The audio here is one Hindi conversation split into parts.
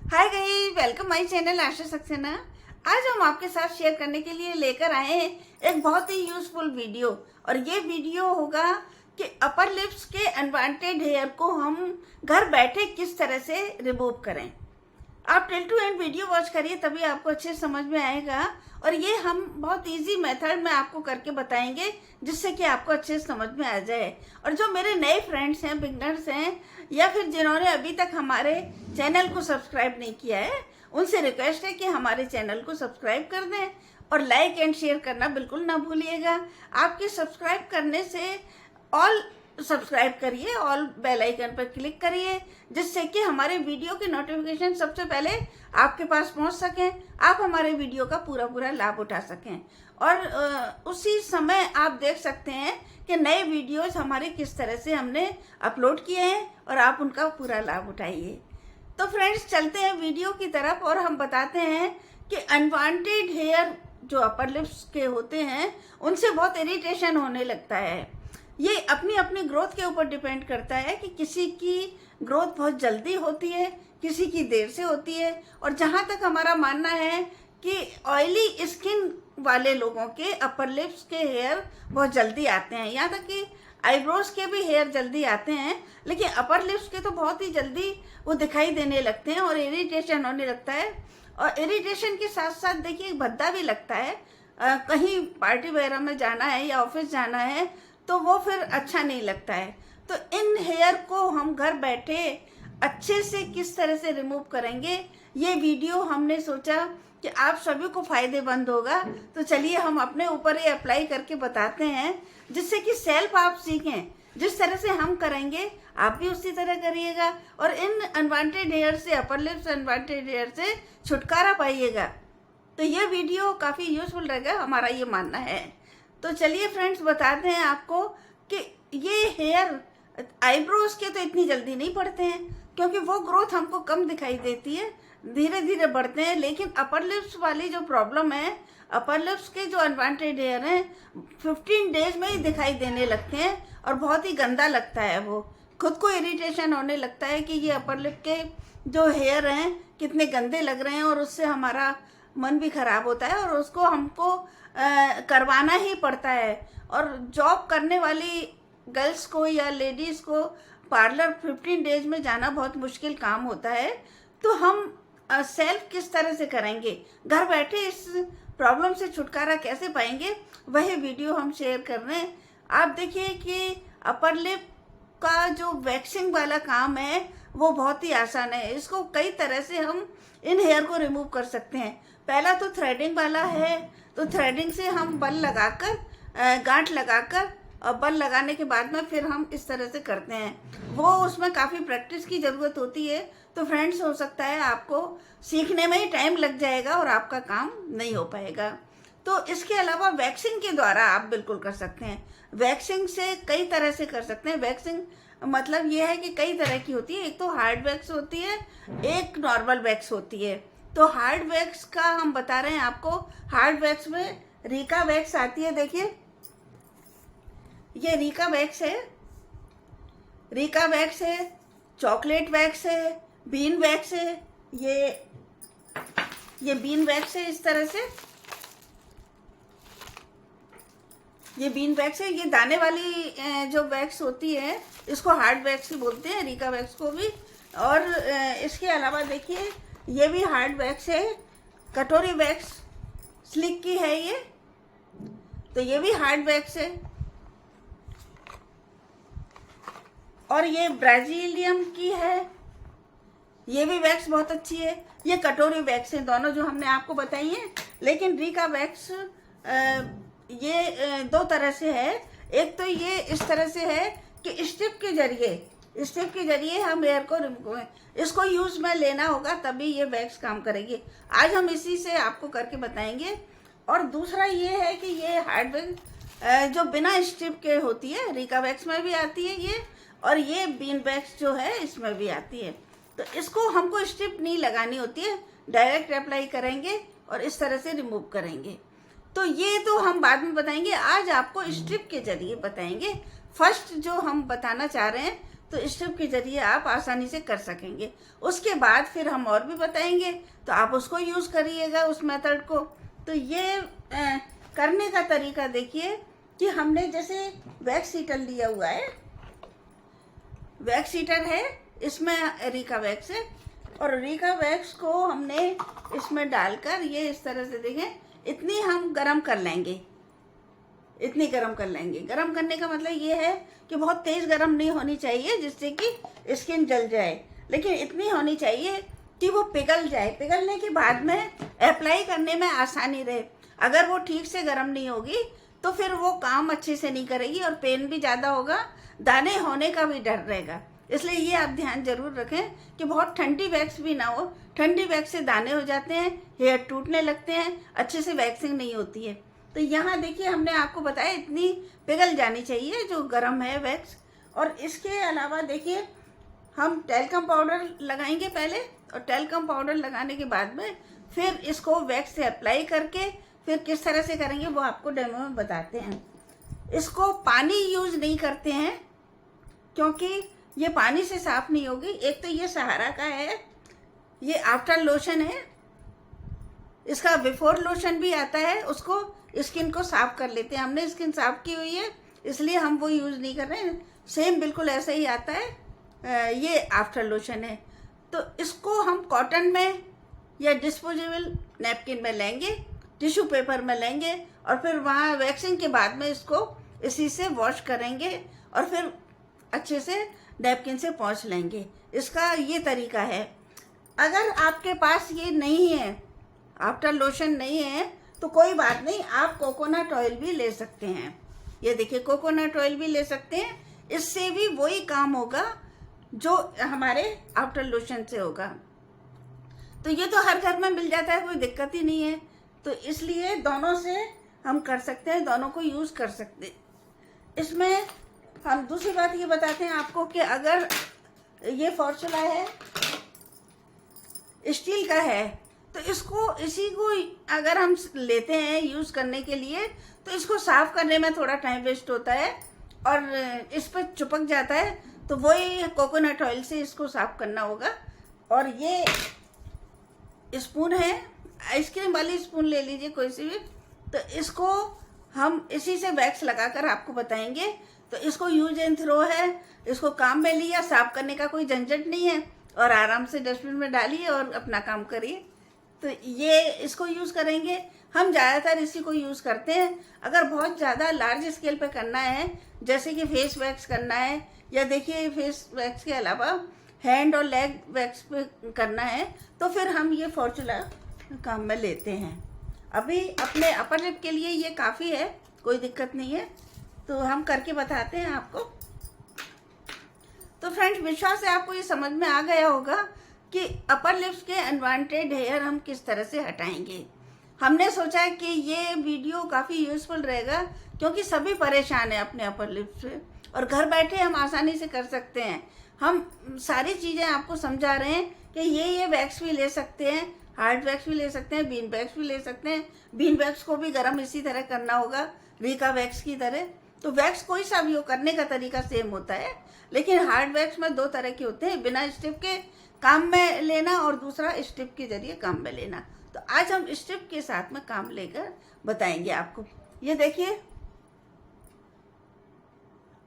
Hi guys, welcome my channel Asha Saxena. आज हम आपके साथ शेयर करने के लिए लेकर आए हैं एक बहुत ही यूजफुल वीडियो। और ये वीडियो होगा कि अपर लिप्स के अनवांटेड हेयर को हम घर बैठे किस तरह से रिमूव करें। आप till two and video watch करिए, तभी आपको अच्छे समझ में आएगा। और ये हम बहुत इजी मेथड में आपको करके बताएंगे जिससे कि आपको अच्छे समझ में आ जाए। और जो मेरे नए फ्रेंड्स हैं, बिगनर्स हैं, या फिर जिन्होंने अभी तक हमारे चैनल को सब्सक्राइब नहीं किया है, उनसे रिक्वेस्ट है कि हमारे चैनल को सब्सक्राइब कर दें और लाइक एंड शेयर करना बिल्कुल ना भूलिएगा। आपके सब्सक्राइब करने से ऑल सब्सक्राइब करिए, ऑल बेल आइकन पर क्लिक करिए, जिससे कि हमारे वीडियो की नोटिफिकेशन सबसे पहले आपके पास पहुंच सकें, आप हमारे वीडियो का पूरा लाभ उठा सकें। और उसी समय आप देख सकते हैं कि नए वीडियोस हमारे किस तरह से हमने अपलोड किए हैं और आप उनका पूरा लाभ उठाइए। तो फ्रेंड्स, चलते हैं वीडियो की तरफ और हम बताते हैं कि अनवांटेड हेयर जो अपर लिप्स के होते हैं उनसे बहुत इरिटेशन होने लगता है। ये अपनी अपनी ग्रोथ के ऊपर डिपेंड करता है कि किसी की ग्रोथ बहुत जल्दी होती है, किसी की देर से होती है। और जहाँ तक हमारा मानना है कि ऑयली स्किन वाले लोगों के अपर लिप्स के हेयर बहुत जल्दी आते हैं, यहाँ तक कि आईब्रोज के भी हेयर जल्दी आते हैं, लेकिन अपर लिप्स के तो बहुत ही जल्दी वो दिखाई देने लगते हैं और इरिटेशन होने लगता है। और इरिटेशन के साथ साथ देखिए भद्दा भी लगता है। कहीं पार्टी वगैरह में जाना है या ऑफिस जाना है तो वो फिर अच्छा नहीं लगता है। तो इन हेयर को हम घर बैठे अच्छे से किस तरह से रिमूव करेंगे, ये वीडियो हमने सोचा कि आप सभी को फायदेमंद होगा। तो चलिए हम अपने ऊपर ये अप्लाई करके बताते हैं, जिससे कि सेल्फ आप सीखें। जिस तरह से हम करेंगे आप भी उसी तरह करिएगा और इन अनवांटेड हेयर से, अपर लिप्स अनवांटेड हेयर से छुटकारा पाइएगा। तो ये वीडियो काफ़ी यूजफुल रहेगा, हमारा ये मानना है। तो चलिए फ्रेंड्स, बताते हैं आपको कि ये हेयर आईब्रोज के तो इतनी जल्दी नहीं बढ़ते हैं, क्योंकि वो ग्रोथ हमको कम दिखाई देती है, धीरे धीरे बढ़ते हैं। लेकिन अपर लिप्स वाली जो प्रॉब्लम है, अपर लिप्स के जो अनवांटेड हेयर हैं 15 डेज में ही दिखाई देने लगते हैं और बहुत ही गंदा लगता है। वो खुद को इरिटेशन होने लगता है कि ये अपर लिप के जो हेयर हैं कितने गंदे लग रहे हैं, और उससे हमारा मन भी खराब होता है और उसको हमको करवाना ही पड़ता है। और जॉब करने वाली गर्ल्स को या लेडीज़ को पार्लर 15 डेज में जाना बहुत मुश्किल काम होता है। तो हम सेल्फ किस तरह से करेंगे, घर बैठे इस प्रॉब्लम से छुटकारा कैसे पाएंगे, वही वीडियो हम शेयर कर रहे हैं। आप देखिए कि अपर लिप का जो वैक्सिंग वाला काम है वो बहुत ही आसान है। इसको कई तरह से हम इन हेयर को रिमूव कर सकते हैं। पहला तो थ्रेडिंग वाला है, तो थ्रेडिंग से हम बल लगाकर, गांठ लगाकर, और बल लगाने के बाद में फिर हम इस तरह से करते हैं। वो उसमें काफ़ी प्रैक्टिस की ज़रूरत होती है। तो फ्रेंड्स, हो सकता है आपको सीखने में ही टाइम लग जाएगा और आपका काम नहीं हो पाएगा। तो इसके अलावा वैक्सिंग के द्वारा आप बिल्कुल कर सकते हैं। वैक्सिंग से कई तरह से कर सकते हैं। वैक्सिंग मतलब ये है कि कई तरह की होती है। एक तो हार्ड वैक्स होती है, एक नॉर्मल वैक्स होती है। तो हार्ड वैक्स का हम बता रहे हैं आपको। हार्ड वैक्स में रीका वैक्स आती है, देखिए ये रीका वैक्स है, रीका वैक्स है, चॉकलेट वैक्स है, बीन वैक्स है, ये बीन वैक्स है। इस तरह से ये बीन वैक्स है। ये दाने वाली जो वैक्स होती है इसको हार्ड वैक्स ही बोलते हैं, रीका वैक्स को भी। और इसके अलावा देखिए ये भी हार्ड वैक्स है, कटोरी वैक्स स्लिक की है ये, तो ये भी हार्ड वैक्स है। और ये ब्राजीलियम की है, ये भी वैक्स बहुत अच्छी है। ये कटोरी वैक्स है, दोनों जो हमने आपको बताई हैं। लेकिन रीका वैक्स ये दो तरह से है। एक तो ये इस तरह से है कि स्ट्रिप के जरिए हम हेयर को इसको यूज में लेना होगा, तभी ये वैक्स काम करेगी। आज हम इसी से आपको करके बताएंगे। और दूसरा ये है कि ये हार्ड वैक्स जो बिना स्ट्रिप के होती है, रीका वैक्स में भी आती है ये, और ये बीन वैक्स जो है इसमें भी आती है। तो इसको हमको स्ट्रिप नहीं लगानी होती है, डायरेक्ट अप्लाई करेंगे और इस तरह से रिमूव करेंगे। तो ये तो हम बाद में बताएंगे, आज आपको स्ट्रिप के जरिए बताएंगे। फर्स्ट जो हम बताना चाह रहे हैं तो स्टेप के जरिए आप आसानी से कर सकेंगे। उसके बाद फिर हम और भी बताएंगे, तो आप उसको यूज़ करिएगा उस मेथड को। तो ये करने का तरीका देखिए कि हमने जैसे वैक्स हीटर लिया हुआ है, वैक्स हीटर है, इसमें एरिका वैक्स है, और एरिका वैक्स को हमने इसमें डालकर ये इस तरह से देखें इतनी हम गरम कर लेंगे, इतनी गरम कर लेंगे। गरम करने का मतलब ये है कि बहुत तेज़ गरम नहीं होनी चाहिए जिससे कि स्किन जल जाए, लेकिन इतनी होनी चाहिए कि वो पिघल जाए। पिघलने के बाद में अप्लाई करने में आसानी रहे। अगर वो ठीक से गरम नहीं होगी तो फिर वो काम अच्छे से नहीं करेगी और पेन भी ज़्यादा होगा, दाने होने का भी डर रहेगा। इसलिए ये आप ध्यान जरूर रखें कि बहुत ठंडी वैक्स भी ना हो। ठंडी वैक्स से दाने हो जाते हैं, हेयर टूटने लगते हैं, अच्छे से वैक्सिंग नहीं होती है। तो यहाँ देखिए हमने आपको बताया इतनी पिघल जानी चाहिए जो गरम है वैक्स। और इसके अलावा देखिए हम टैल्कम पाउडर लगाएंगे पहले, और टैल्कम पाउडर लगाने के बाद में फिर इसको वैक्स से अप्लाई करके फिर किस तरह से करेंगे वो आपको डेमो में बताते हैं। इसको पानी यूज नहीं करते हैं क्योंकि ये पानी से साफ नहीं होगी। एक तो ये सहारा का है, ये आफ्टर लोशन है, इसका बिफोर लोशन भी आता है, उसको स्किन को साफ कर लेते हैं। हमने स्किन साफ की हुई है इसलिए हम वो यूज़ नहीं कर रहे हैं। सेम बिल्कुल ऐसा ही आता है, ये आफ्टर लोशन है। तो इसको हम कॉटन में या डिस्पोजेबल नैपकिन में लेंगे, टिश्यू पेपर में लेंगे, और फिर वहाँ वैक्सिंग के बाद में इसको इसी से वॉश करेंगे और फिर अच्छे से नैपकिन से पोंछ लेंगे। इसका ये तरीका है। अगर आपके पास ये नहीं है, आफ्टर लोशन नहीं है, तो कोई बात नहीं, आप कोकोनट ऑयल भी ले सकते हैं। ये देखिए कोकोनट ऑयल भी ले सकते हैं, इससे भी वही काम होगा जो हमारे आफ्टर लोशन से होगा। तो ये तो हर घर में मिल जाता है, कोई दिक्कत ही नहीं है। तो इसलिए दोनों से हम कर सकते हैं, दोनों को यूज़ कर सकते हैं। इसमें हम दूसरी बात ये बताते हैं आपको कि अगर ये फॉर्चूला है, स्टील का है, तो इसको इसी को अगर हम लेते हैं यूज़ करने के लिए तो इसको साफ़ करने में थोड़ा टाइम वेस्ट होता है और इस पर चिपक जाता है। तो वही कोकोनट ऑयल से इसको साफ़ करना होगा। और ये स्पून है, आइसक्रीम वाली स्पून ले लीजिए कोई सी भी। तो इसको हम इसी से वैक्स लगाकर आपको बताएंगे। तो इसको यूज एंड थ्रो है, इसको काम में लिया, साफ करने का कोई झंझट नहीं है और आराम से डस्टबिन में डालिए और अपना काम करिए। तो ये इसको यूज़ करेंगे हम, ज़्यादातर इसी को यूज़ करते हैं। अगर बहुत ज़्यादा लार्ज स्केल पे करना है, जैसे कि फेस वैक्स करना है, या देखिए फेस वैक्स के अलावा हैंड और लेग वैक्स पे करना है, तो फिर हम ये फॉर्चूला काम में लेते हैं। अभी अपने अपर लिप के लिए ये काफ़ी है, कोई दिक्कत नहीं है। तो हम करके बताते हैं आपको। तो फ्रेंड्स, विश्वास है आपको ये समझ में आ गया होगा कि अपर लिप्स के अनवांटेड हेयर हम किस तरह से हटाएंगे। हमने सोचा कि ये वीडियो काफ़ी यूज़फुल रहेगा क्योंकि सभी परेशान हैं अपने अपर लिप्स से, और घर बैठे हम आसानी से कर सकते हैं। हम सारी चीज़ें आपको समझा रहे हैं कि ये वैक्स भी ले सकते हैं, हार्ड वैक्स भी ले सकते हैं, बीन वैक्स भी ले सकते हैं। बीन वैक्स को भी गर्म इसी तरह करना होगा, रीका वैक्स की तरह। तो वैक्स कोई सा भी हो, करने का तरीका सेम होता है, लेकिन हार्ड वैक्स में दो तरह के होते हैं, बिना स्टिप के काम में लेना और दूसरा स्टिप के जरिए काम में लेना। तो आज हम स्टिप के साथ में काम लेकर बताएंगे आपको। ये देखिए,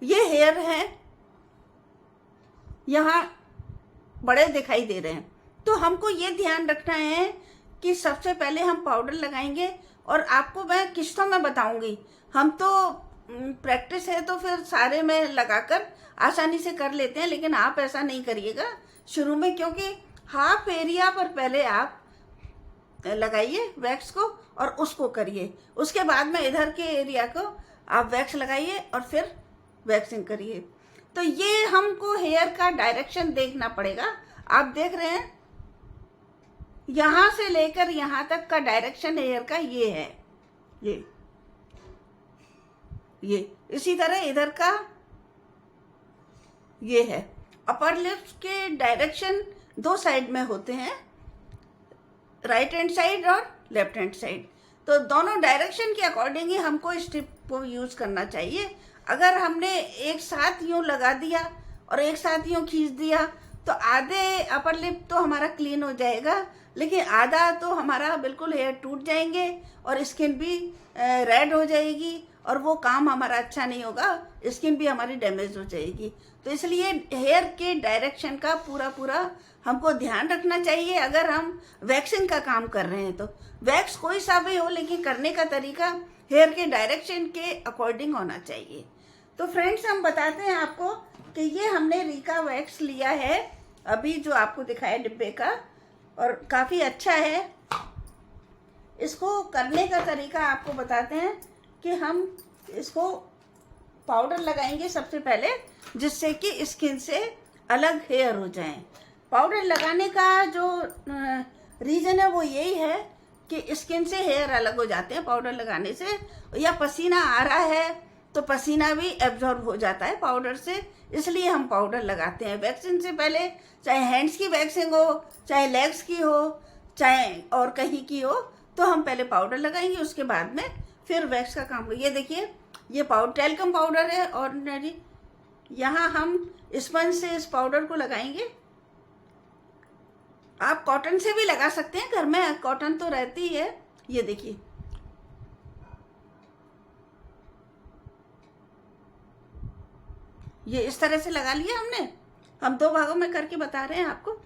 ये हेयर है, यहाँ बड़े दिखाई दे रहे हैं। तो हमको ये ध्यान रखना है कि सबसे पहले हम पाउडर लगाएंगे, और आपको मैं किस्तों में बताऊंगी। हम तो प्रैक्टिस है तो फिर सारे में लगाकर आसानी से कर लेते हैं, लेकिन आप ऐसा नहीं करिएगा शुरू में, क्योंकि हाफ एरिया पर पहले आप लगाइए वैक्स को और उसको करिए। उसके बाद में इधर के एरिया को आप वैक्स लगाइए और फिर वैक्सिंग करिए। तो ये हमको हेयर का डायरेक्शन देखना पड़ेगा। आप देख रहे हैं, यहाँ से लेकर यहाँ तक का डायरेक्शन हेयर का ये है, ये इसी तरह इधर का ये है। अपर लिप्स के डायरेक्शन दो साइड में होते हैं, राइट हैंड साइड और लेफ्ट हैंड साइड। तो दोनों डायरेक्शन के अकॉर्डिंग ही हमको स्ट्रिप को यूज़ करना चाहिए। अगर हमने एक साथ यूँ लगा दिया और एक साथ यूँ खींच दिया तो आधे अपर लिप तो हमारा क्लीन हो जाएगा, लेकिन आधा तो हमारा बिल्कुल हेयर टूट जाएंगे और स्किन भी रेड हो जाएगी और वो काम हमारा अच्छा नहीं होगा, स्किन भी हमारी डैमेज हो जाएगी। तो इसलिए हेयर के डायरेक्शन का पूरा हमको ध्यान रखना चाहिए। अगर हम वैक्सिंग का काम कर रहे हैं तो वैक्स कोई सा भी हो, लेकिन करने का तरीका हेयर के डायरेक्शन के अकॉर्डिंग होना चाहिए। तो फ्रेंड्स, हम बताते हैं आपको कि ये हमने रीका वैक्स लिया है अभी, जो आपको दिखाया डिब्बे का, और काफ़ी अच्छा है। इसको करने का तरीका आपको बताते हैं कि हम इसको पाउडर लगाएंगे सबसे पहले, जिससे कि स्किन से अलग हेयर हो जाएं। पाउडर लगाने का जो रीज़न है वो यही है कि स्किन से हेयर अलग हो जाते हैं पाउडर लगाने से, या पसीना आ रहा है तो पसीना भी एब्जॉर्ब हो जाता है पाउडर से, इसलिए हम पाउडर लगाते हैं वैक्सिंग से पहले। चाहे हैंड्स की वैक्सिंग हो, चाहे लेग्स की हो, चाहे और कहीं की हो, तो हम पहले पाउडर लगाएंगे, उसके बाद में फिर वैक्स का काम। ये देखिए, ये पाउडर टैल्कम पाउडर है ऑर्डिनरी। यहाँ हम स्पंज से इस पाउडर को लगाएंगे। आप कॉटन से भी लगा सकते हैं, घर में कॉटन तो रहती है। ये देखिए, ये इस तरह से लगा लिया हमने। हम 2 भागों में करके बता रहे हैं आपको।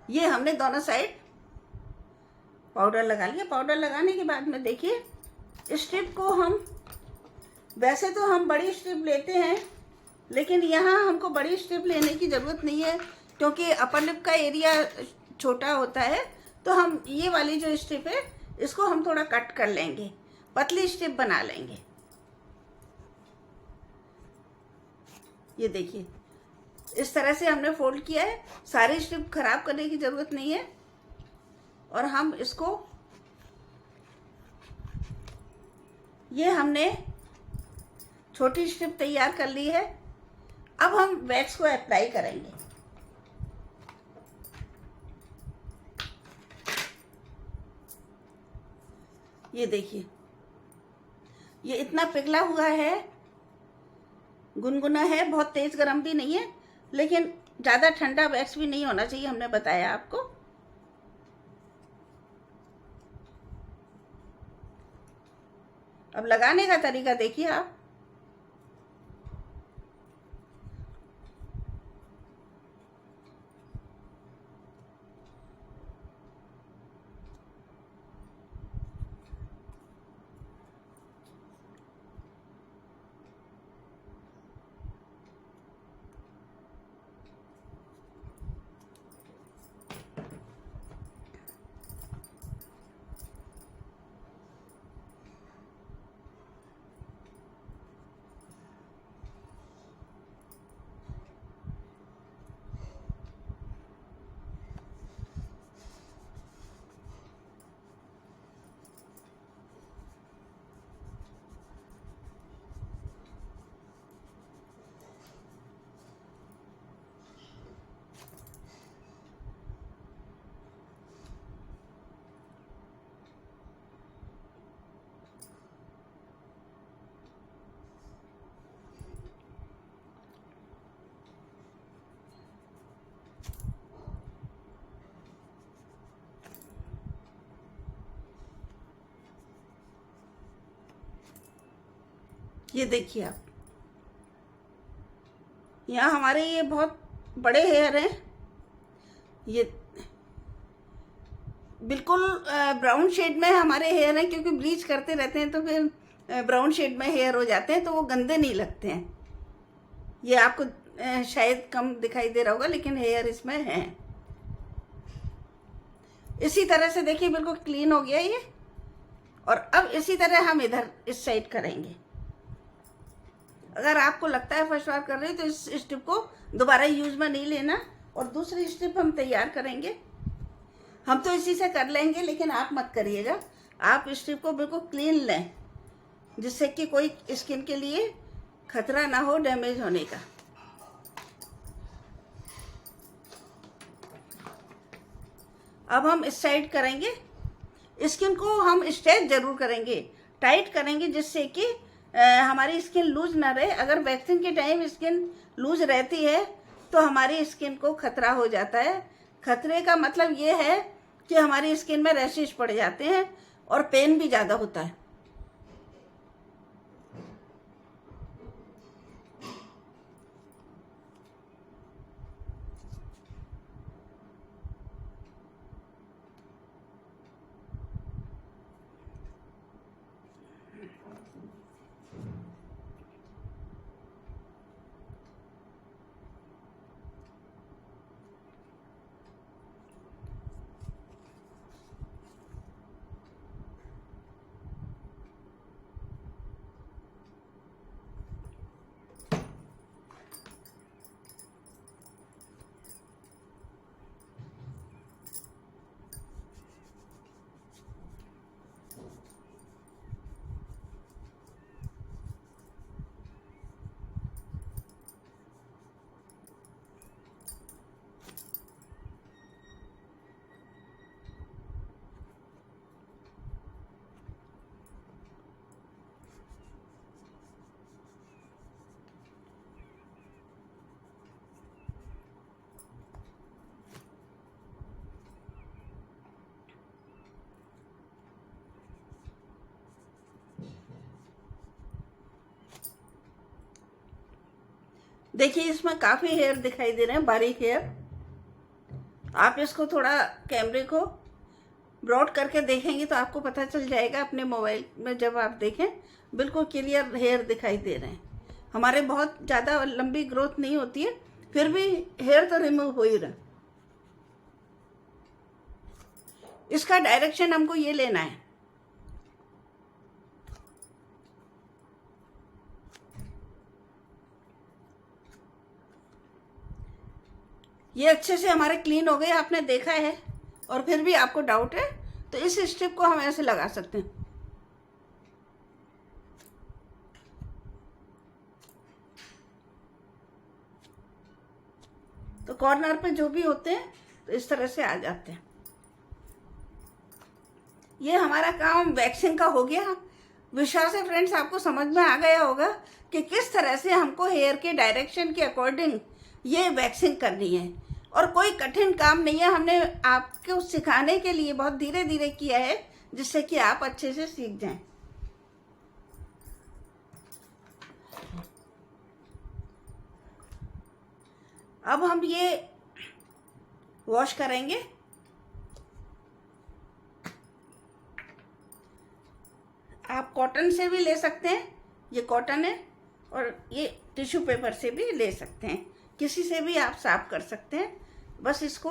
ये हमने दोनों साइड पाउडर लगा लिया। पाउडर लगाने के बाद में देखिए, स्ट्रिप को हम, वैसे तो हम बड़ी स्ट्रिप लेते हैं, लेकिन यहाँ हमको बड़ी स्ट्रिप लेने की ज़रूरत नहीं है, क्योंकि अपर लिप का एरिया छोटा होता है। तो हम ये वाली जो स्ट्रिप है, इसको हम थोड़ा कट कर लेंगे, पतली स्ट्रिप बना लेंगे। ये देखिए, इस तरह से हमने फोल्ड किया है। सारी स्ट्रिप खराब करने की ज़रूरत नहीं है। और हम इसको, ये हमने छोटी स्ट्रिप तैयार कर ली है। अब हम वैक्स को अप्लाई करेंगे। ये देखिए, ये इतना पिघला हुआ है, गुनगुना है, बहुत तेज गर्म भी नहीं है, लेकिन ज़्यादा ठंडा वैक्स भी नहीं होना चाहिए, हमने बताया आपको। अब लगाने का तरीका देखिए आप। ये देखिए आप, यहाँ हमारे ये बहुत बड़े हेयर हैं। ये बिल्कुल ब्राउन शेड में हमारे हेयर हैं, क्योंकि ब्लीच करते रहते हैं तो फिर ब्राउन शेड में हेयर हो जाते हैं, तो वो गंदे नहीं लगते हैं। ये आपको शायद कम दिखाई दे रहा होगा, लेकिन हेयर इसमें हैं। इसी तरह से देखिए, बिल्कुल क्लीन हो गया ये। और अब इसी तरह हम इधर इस साइड करेंगे। अगर आपको लगता है फर्स्ट बार कर रहे हो तो इस स्ट्रिप को दोबारा यूज में नहीं लेना, और दूसरी स्ट्रिप हम तैयार करेंगे। हम तो इसी से कर लेंगे, लेकिन आप मत करिएगा। आप स्ट्रिप को बिल्कुल क्लीन लें, जिससे कि कोई स्किन के लिए खतरा ना हो डैमेज होने का। अब हम स्ट्राइट करेंगे। स्किन को हम स्ट्रेच जरूर करेंगे, टाइट करेंगे, जिससे कि हमारी स्किन लूज ना रहे। अगर वैक्सिंग के टाइम स्किन लूज रहती है तो हमारी स्किन को खतरा हो जाता है। खतरे का मतलब ये है कि हमारी स्किन में रैशेज पड़ जाते हैं और पेन भी ज़्यादा होता है। देखिए इसमें काफ़ी हेयर दिखाई दे रहे हैं, बारीक हेयर। आप इसको थोड़ा कैमरे को ब्रॉड करके देखेंगे तो आपको पता चल जाएगा। अपने मोबाइल में जब आप देखें बिल्कुल क्लियर हेयर दिखाई दे रहे हैं। हमारे बहुत ज़्यादा लंबी ग्रोथ नहीं होती है, फिर भी हेयर तो रिमूव हो ही रहा। इसका डायरेक्शन हमको ये लेना है। ये अच्छे से हमारे क्लीन हो गए, आपने देखा है, और फिर भी आपको डाउट है तो इस स्ट्रिप को हम ऐसे लगा सकते हैं। तो कॉर्नर पे जो भी होते हैं तो इस तरह से आ जाते हैं। ये हमारा काम वैक्सिंग का हो गया। विश्वास है फ्रेंड्स आपको समझ में आ गया होगा कि किस तरह से हमको हेयर के डायरेक्शन के अकॉर्डिंग ये वैक्सिंग करनी है। और कोई कठिन काम नहीं है, हमने आपको सिखाने के लिए बहुत धीरे धीरे किया है, जिससे कि आप अच्छे से सीख जाएं। अब हम ये वॉश करेंगे। आप कॉटन से भी ले सकते हैं, ये कॉटन है, और ये टिश्यू पेपर से भी ले सकते हैं, किसी से भी आप साफ कर सकते हैं। बस इसको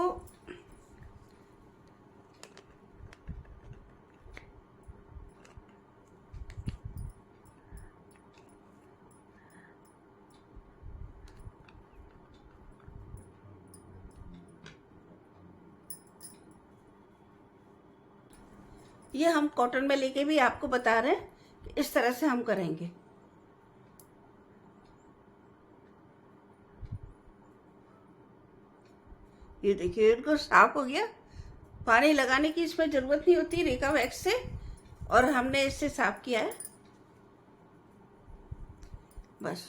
ये हम कॉटन में लेके भी आपको बता रहे हैं कि इस तरह से हम करेंगे। ये देखिए इनको साफ हो गया। पानी लगाने की इसमें ज़रूरत नहीं होती रीका वैक्स से, और हमने इससे साफ किया है। बस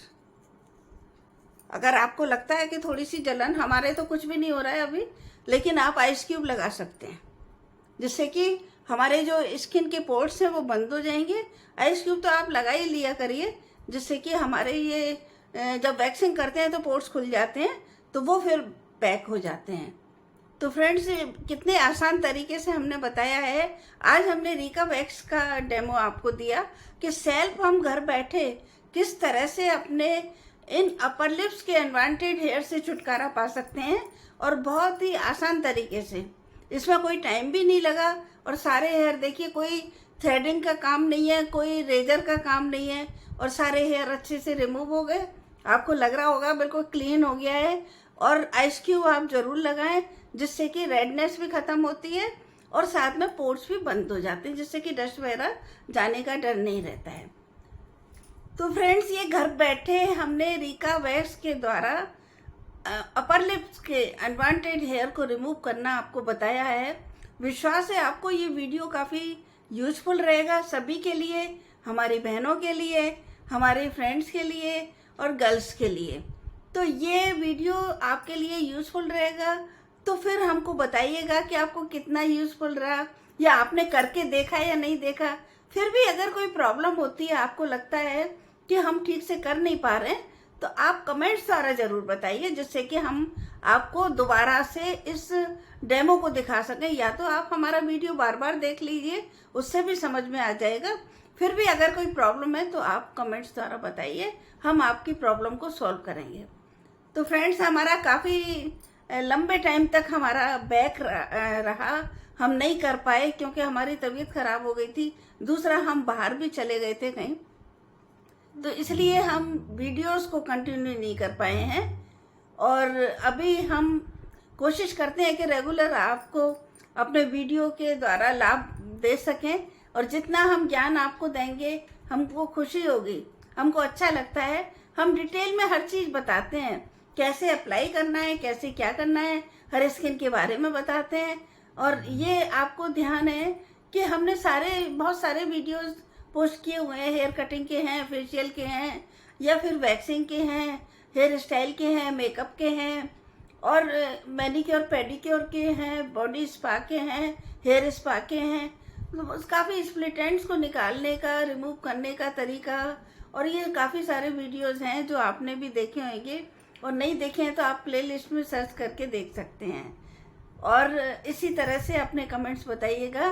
अगर आपको लगता है कि थोड़ी सी जलन, हमारे तो कुछ भी नहीं हो रहा है अभी, लेकिन आप आइस क्यूब लगा सकते हैं, जिससे कि हमारे जो स्किन के पोर्स हैं वो बंद हो जाएंगे। आइस क्यूब तो आप लगा ही लिया करिए, जिससे कि हमारे ये जब वैक्सिंग करते हैं तो पोर्स खुल जाते हैं, तो वो फिर पैक हो जाते हैं। तो फ्रेंड्स कितने आसान तरीके से हमने बताया है। आज हमने रीका वैक्स का डेमो आपको दिया कि सेल्फ हम घर बैठे किस तरह से अपने इन अपर लिप्स के अनवांटेड हेयर से छुटकारा पा सकते हैं, और बहुत ही आसान तरीके से। इसमें कोई टाइम भी नहीं लगा, और सारे हेयर देखिए, कोई थ्रेडिंग का काम नहीं है, कोई रेजर का काम नहीं है, और सारे हेयर अच्छे से रिमूव हो गए। आपको लग रहा होगा बिल्कुल क्लीन हो गया है। और आइस क्यूब आप ज़रूर लगाएं, जिससे कि रेडनेस भी ख़त्म होती है, और साथ में पोर्स भी बंद हो जाते हैं, जिससे कि डस्ट वगैरह जाने का डर नहीं रहता है। तो फ्रेंड्स ये घर बैठे हमने रीका वैक्स के द्वारा अपर लिप्स के अनवांटेड हेयर को रिमूव करना आपको बताया है। विश्वास है आपको ये वीडियो काफ़ी यूजफुल रहेगा सभी के लिए, हमारी बहनों के लिए, हमारे फ्रेंड्स के लिए और गर्ल्स के लिए। तो ये वीडियो आपके लिए यूजफुल रहेगा, तो फिर हमको बताइएगा कि आपको कितना यूजफुल रहा, या आपने करके देखा या नहीं देखा। फिर भी अगर कोई प्रॉब्लम होती है, आपको लगता है कि हम ठीक से कर नहीं पा रहे हैं, तो आप कमेंट्स द्वारा ज़रूर बताइए, जिससे कि हम आपको दोबारा से इस डेमो को दिखा सकें। या तो आप हमारा वीडियो बार बार देख लीजिए, उससे भी समझ में आ जाएगा। फिर भी अगर कोई प्रॉब्लम है तो आप कमेंट्स द्वारा बताइए, हम आपकी प्रॉब्लम को सॉल्व करेंगे। तो फ्रेंड्स, हमारा काफ़ी लंबे टाइम तक हमारा बैक रहा, हम नहीं कर पाए क्योंकि हमारी तबीयत खराब हो गई थी। दूसरा, हम बाहर भी चले गए थे कहीं, तो इसलिए हम वीडियोस को कंटिन्यू नहीं कर पाए हैं। और अभी हम कोशिश करते हैं कि रेगुलर आपको अपने वीडियो के द्वारा लाभ दे सकें, और जितना हम ज्ञान आपको देंगे हमको खुशी होगी, हमको अच्छा लगता है। हम डिटेल में हर चीज़ बताते हैं, कैसे अप्लाई करना है, कैसे क्या करना है, हर स्किन के बारे में बताते हैं। और ये आपको ध्यान है कि हमने बहुत सारे वीडियोस पोस्ट किए हुए हैं, हेयर कटिंग के हैं, फेशियल के हैं, या फिर वैक्सिंग के हैं, हेयर स्टाइल के हैं, मेकअप के हैं, और मैनीक्योर पेडिक्योर के हैं, बॉडी स्पा के हैं, हेयर स्पा के हैं। तो काफ़ी स्प्लिट एंड्स को निकालने का, रिमूव करने का तरीका, और ये काफ़ी सारे वीडियोस हैं जो आपने भी देखे होंगे, और नहीं देखे हैं तो आप प्लेलिस्ट में सर्च करके देख सकते हैं। और इसी तरह से अपने कमेंट्स बताइएगा।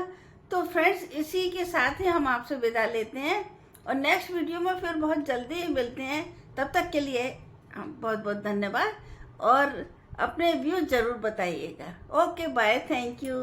तो फ्रेंड्स, इसी के साथ ही हम आपसे विदा लेते हैं, और नेक्स्ट वीडियो में फिर बहुत जल्दी ही मिलते हैं। तब तक के लिए बहुत बहुत धन्यवाद, और अपने व्यूज ज़रूर बताइएगा। Okay, bye, thank you.